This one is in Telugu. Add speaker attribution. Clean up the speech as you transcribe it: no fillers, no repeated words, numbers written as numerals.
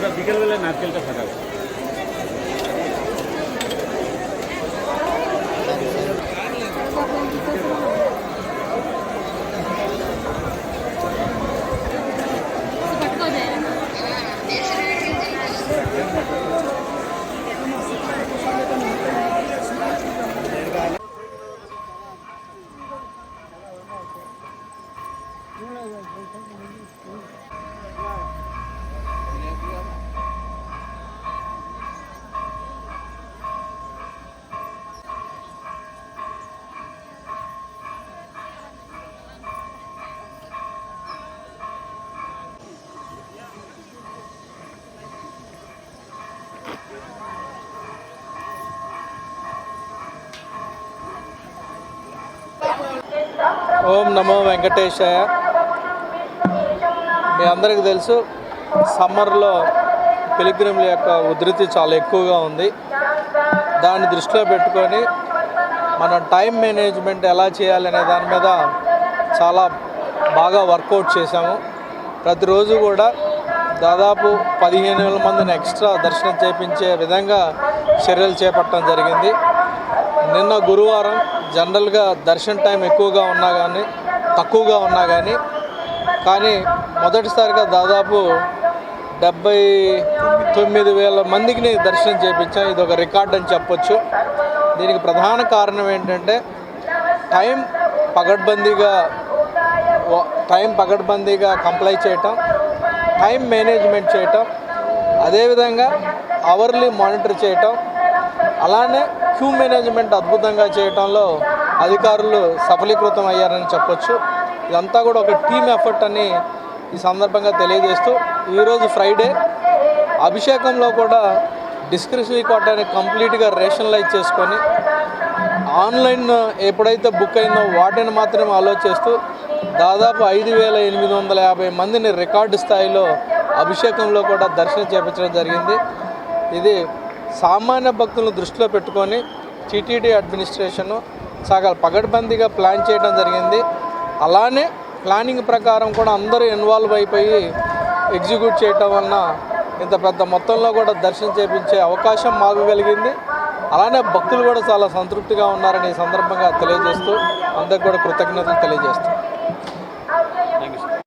Speaker 1: पूरा बिकल वाला नारकेल का फटा है।
Speaker 2: ఓం నమో వెంకటేశాయ. మీ అందరికీ తెలుసు, సమ్మర్లో పిలిగ్రిమ్ల యొక్క ఉధృతి చాలా ఎక్కువగా ఉంది. దాన్ని దృష్టిలో పెట్టుకొని మనం టైం మేనేజ్మెంట్ ఎలా చేయాలనే దాని మీద చాలా బాగా వర్కౌట్ చేశాము. ప్రతిరోజు కూడా దాదాపు 15,000 మందిని ఎక్స్ట్రా దర్శనం చేయించే విధంగా చర్యలు చేపట్టడం జరిగింది. నిన్న గురువారం జనరల్గా దర్శన టైం ఎక్కువగా ఉన్నా కానీ తక్కువగా ఉన్నా కానీ మొదటిసారిగా దాదాపు 79,000 మందికి దర్శనం చేయించాం. ఇది ఒక రికార్డ్ అని చెప్పొచ్చు. దీనికి ప్రధాన కారణం ఏంటంటే టైం పకడ్బందీగా కంప్లై చేయటం, టైం మేనేజ్మెంట్ చేయటం, అదేవిధంగా అవర్లీ మానిటర్ చేయటం, అలానే క్యూ మేనేజ్మెంట్ అద్భుతంగా చేయటంలో అధికారులు సఫలీకృతం అయ్యారని చెప్పొచ్చు. ఇదంతా కూడా ఒక టీమ్ ఎఫర్ట్ అని ఈ సందర్భంగా తెలియజేస్తూ, ఈరోజు ఫ్రైడే అభిషేకంలో కూడా డిస్క్రిప్షనరీ కోటాని కంప్లీట్గా రేషనలైజ్ చేసుకొని ఆన్లైన్ ఎప్పుడైతే బుక్ అయిందో వాటిని మాత్రమే ఆలోచిస్తూ దాదాపు 5,850 మందిని రికార్డు స్థాయిలో అభిషేకంలో కూడా దర్శనం చేయించడం జరిగింది. ఇది సామాన్య భక్తులను దృష్టిలో పెట్టుకొని టీటీడీ అడ్మినిస్ట్రేషను చాలా పకడ్బందీగా ప్లాన్ చేయడం జరిగింది. అలానే ప్లానింగ్ ప్రకారం కూడా అందరూ ఇన్వాల్వ్ అయిపోయి ఎగ్జిక్యూట్ చేయటం వలన ఇంత పెద్ద మొత్తంలో కూడా దర్శనం చేయించే అవకాశం మాకు కలిగింది. అలానే భక్తులు కూడా చాలా సంతృప్తిగా ఉన్నారని ఈ సందర్భంగా తెలియజేస్తూ అందరికి కూడా కృతజ్ఞతలు తెలియజేస్తాం.